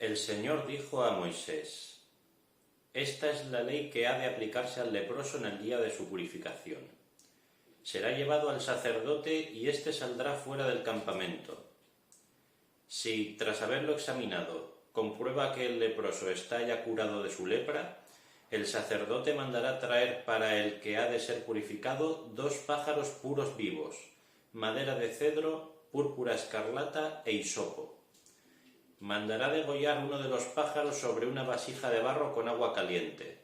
El Señor dijo a Moisés: Esta es la ley que ha de aplicarse al leproso en el día de su purificación. Será llevado al sacerdote y éste saldrá fuera del campamento. Si, tras haberlo examinado, comprueba que el leproso está ya curado de su lepra, el sacerdote mandará traer para el que ha de ser purificado 2 pájaros puros vivos, madera de cedro, púrpura escarlata e hisopo. Mandará degollar uno de los pájaros sobre una vasija de barro con agua caliente.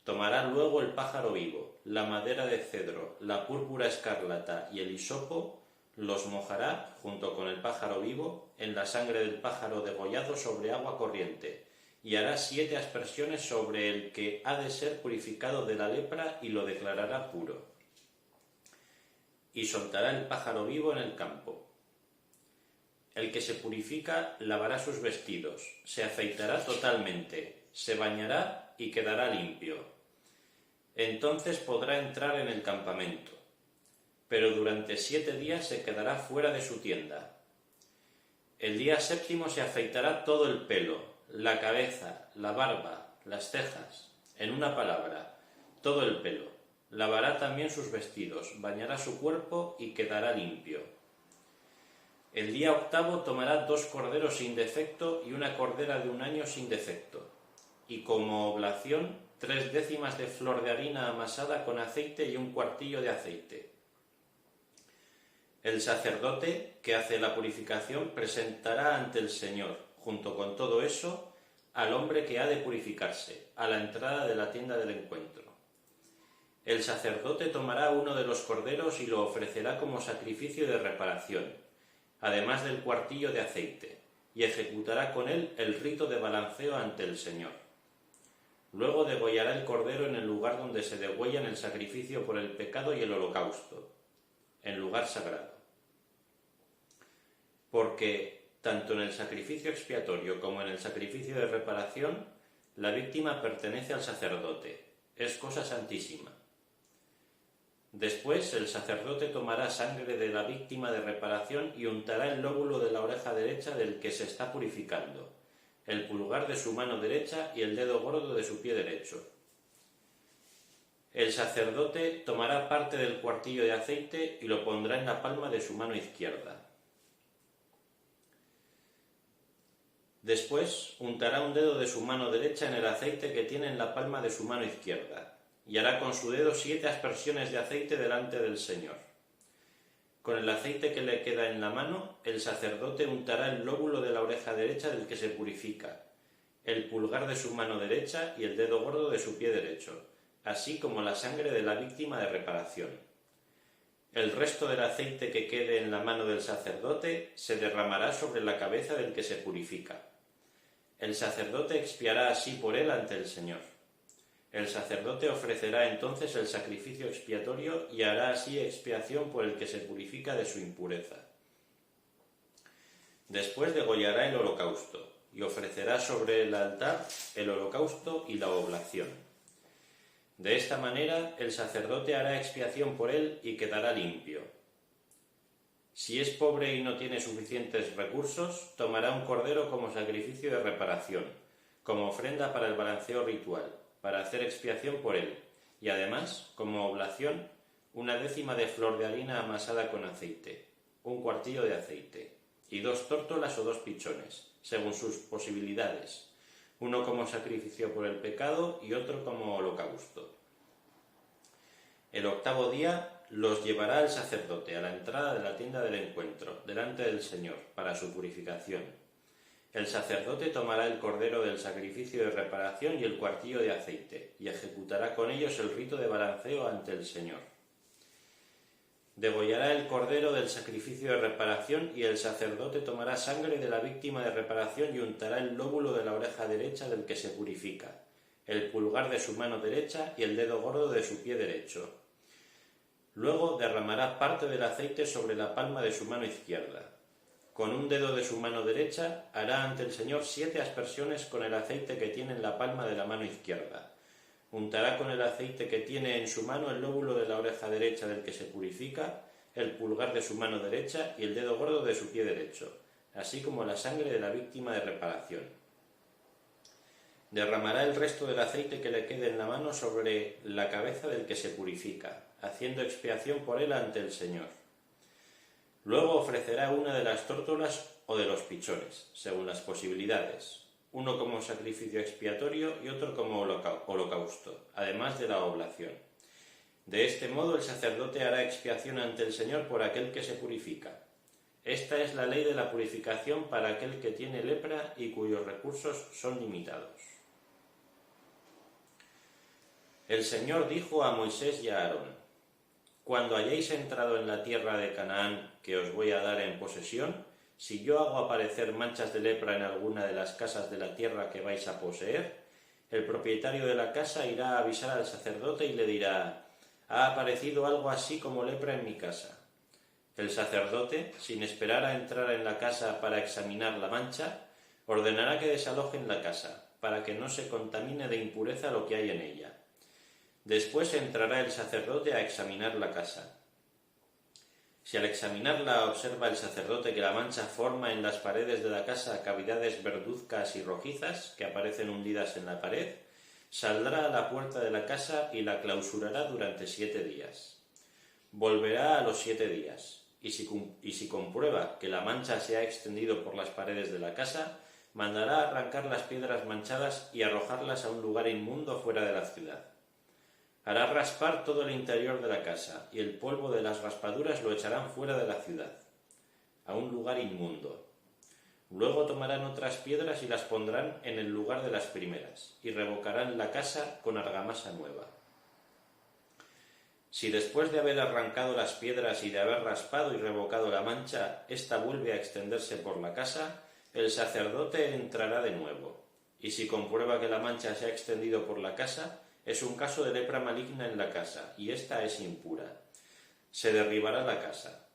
Tomará luego el pájaro vivo, la madera de cedro, la púrpura escarlata y el hisopo, los mojará, junto con el pájaro vivo, en la sangre del pájaro degollado sobre agua corriente, y hará 7 aspersiones sobre el que ha de ser purificado de la lepra y lo declarará puro. Y soltará el pájaro vivo en el campo. El que se purifica lavará sus vestidos, se afeitará totalmente, se bañará y quedará limpio. Entonces podrá entrar en el campamento, pero durante 7 días se quedará fuera de su tienda. El día 7º se afeitará todo el pelo, la cabeza, la barba, las cejas, en una palabra, todo el pelo. Lavará también sus vestidos, bañará su cuerpo y quedará limpio. El día 8º tomará 2 corderos sin defecto y una cordera de 1 año sin defecto, y como oblación 3 décimas de flor de harina amasada con aceite y 1 cuartillo de aceite. El sacerdote que hace la purificación presentará ante el Señor, junto con todo eso, al hombre que ha de purificarse, a la entrada de la tienda del encuentro. El sacerdote tomará uno de los corderos y lo ofrecerá como sacrificio de reparación, además del cuartillo de aceite, y ejecutará con él el rito de balanceo ante el Señor. Luego degollará el cordero en el lugar donde se degüellan el sacrificio por el pecado y el holocausto, en lugar sagrado. Porque, tanto en el sacrificio expiatorio como en el sacrificio de reparación, la víctima pertenece al sacerdote, es cosa santísima. Después el sacerdote tomará sangre de la víctima de reparación y untará el lóbulo de la oreja derecha del que se está purificando, el pulgar de su mano derecha y el dedo gordo de su pie derecho. El sacerdote tomará parte del cuartillo de aceite y lo pondrá en la palma de su mano izquierda. Después untará un dedo de su mano derecha en el aceite que tiene en la palma de su mano izquierda, y hará con su dedo 7 aspersiones de aceite delante del Señor. Con el aceite que le queda en la mano, el sacerdote untará el lóbulo de la oreja derecha del que se purifica, el pulgar de su mano derecha y el dedo gordo de su pie derecho, así como la sangre de la víctima de reparación. El resto del aceite que quede en la mano del sacerdote se derramará sobre la cabeza del que se purifica. El sacerdote expiará así por él ante el Señor. El sacerdote ofrecerá entonces el sacrificio expiatorio y hará así expiación por el que se purifica de su impureza. Después degollará el holocausto y ofrecerá sobre el altar el holocausto y la oblación. De esta manera el sacerdote hará expiación por él y quedará limpio. Si es pobre y no tiene suficientes recursos, tomará un cordero como sacrificio de reparación, como ofrenda para el balanceo ritual, para hacer expiación por él, y además, como oblación, 1 décima de flor de harina amasada con aceite, 1 cuartillo de aceite, y 2 tórtolas o 2 pichones, según sus posibilidades, uno como sacrificio por el pecado y otro como holocausto. El 8º día los llevará el sacerdote a la entrada de la tienda del encuentro, delante del Señor, para su purificación. El sacerdote tomará el cordero del sacrificio de reparación y el cuartillo de aceite, y ejecutará con ellos el rito de balanceo ante el Señor. Degollará el cordero del sacrificio de reparación y el sacerdote tomará sangre de la víctima de reparación y untará el lóbulo de la oreja derecha del que se purifica, el pulgar de su mano derecha y el dedo gordo de su pie derecho. Luego derramará parte del aceite sobre la palma de su mano izquierda. Con un dedo de su mano derecha hará ante el Señor 7 aspersiones con el aceite que tiene en la palma de la mano izquierda. Untará con el aceite que tiene en su mano el lóbulo de la oreja derecha del que se purifica, el pulgar de su mano derecha y el dedo gordo de su pie derecho, así como la sangre de la víctima de reparación. Derramará el resto del aceite que le quede en la mano sobre la cabeza del que se purifica, haciendo expiación por él ante el Señor. Luego ofrecerá una de las tórtolas o de los pichones, según las posibilidades, uno como sacrificio expiatorio y otro como holocausto, además de la oblación. De este modo el sacerdote hará expiación ante el Señor por aquel que se purifica. Esta es la ley de la purificación para aquel que tiene lepra y cuyos recursos son limitados. El Señor dijo a Moisés y a Aarón: Cuando hayáis entrado en la tierra de Canaán que os voy a dar en posesión, si yo hago aparecer manchas de lepra en alguna de las casas de la tierra que vais a poseer, el propietario de la casa irá a avisar al sacerdote y le dirá: ha aparecido algo así como lepra en mi casa. El sacerdote, sin esperar a entrar en la casa para examinar la mancha, ordenará que desalojen la casa, para que no se contamine de impureza lo que hay en ella. Después entrará el sacerdote a examinar la casa. Si al examinarla observa el sacerdote que la mancha forma en las paredes de la casa cavidades verduzcas y rojizas que aparecen hundidas en la pared, saldrá a la puerta de la casa y la clausurará durante 7 días. Volverá a los 7 días, y si comprueba que la mancha se ha extendido por las paredes de la casa, mandará arrancar las piedras manchadas y arrojarlas a un lugar inmundo fuera de la ciudad. Hará raspar todo el interior de la casa, y el polvo de las raspaduras lo echarán fuera de la ciudad, a un lugar inmundo. Luego tomarán otras piedras y las pondrán en el lugar de las primeras, y revocarán la casa con argamasa nueva. Si después de haber arrancado las piedras y de haber raspado y revocado la mancha, ésta vuelve a extenderse por la casa, el sacerdote entrará de nuevo, y si comprueba que la mancha se ha extendido por la casa, es un caso de lepra maligna en la casa, y ésta es impura. Se derribará la casa.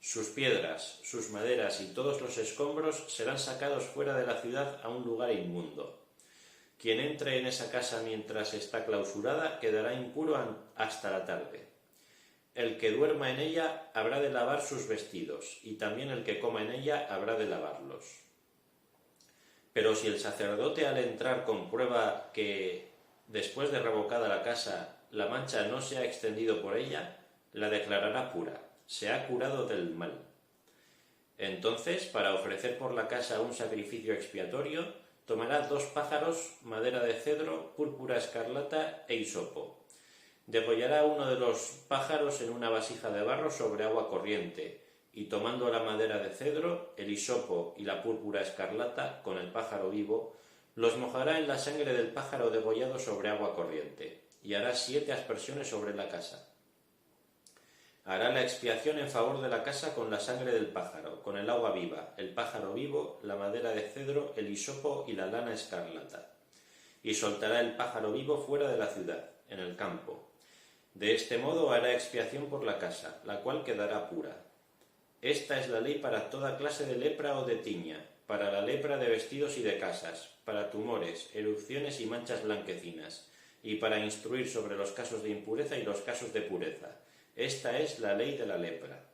Sus piedras, sus maderas y todos los escombros serán sacados fuera de la ciudad a un lugar inmundo. Quien entre en esa casa mientras está clausurada quedará impuro hasta la tarde. El que duerma en ella habrá de lavar sus vestidos, y también el que coma en ella habrá de lavarlos. Pero si el sacerdote al entrar comprueba que, después de revocada la casa, la mancha no se ha extendido por ella, la declarará pura, se ha curado del mal. Entonces, para ofrecer por la casa un sacrificio expiatorio, tomará 2 pájaros, madera de cedro, púrpura escarlata e hisopo. Degollará uno de los pájaros en una vasija de barro sobre agua corriente, y tomando la madera de cedro, el hisopo y la púrpura escarlata con el pájaro vivo, los mojará en la sangre del pájaro degollado sobre agua corriente, y hará 7 aspersiones sobre la casa. Hará la expiación en favor de la casa con la sangre del pájaro, con el agua viva, el pájaro vivo, la madera de cedro, el hisopo y la lana escarlata. Y soltará el pájaro vivo fuera de la ciudad, en el campo. De este modo hará expiación por la casa, la cual quedará pura. Esta es la ley para toda clase de lepra o de tiña, para la lepra de vestidos y de casas, para tumores, erupciones y manchas blanquecinas, y para instruir sobre los casos de impureza y los casos de pureza. Esta es la ley de la lepra.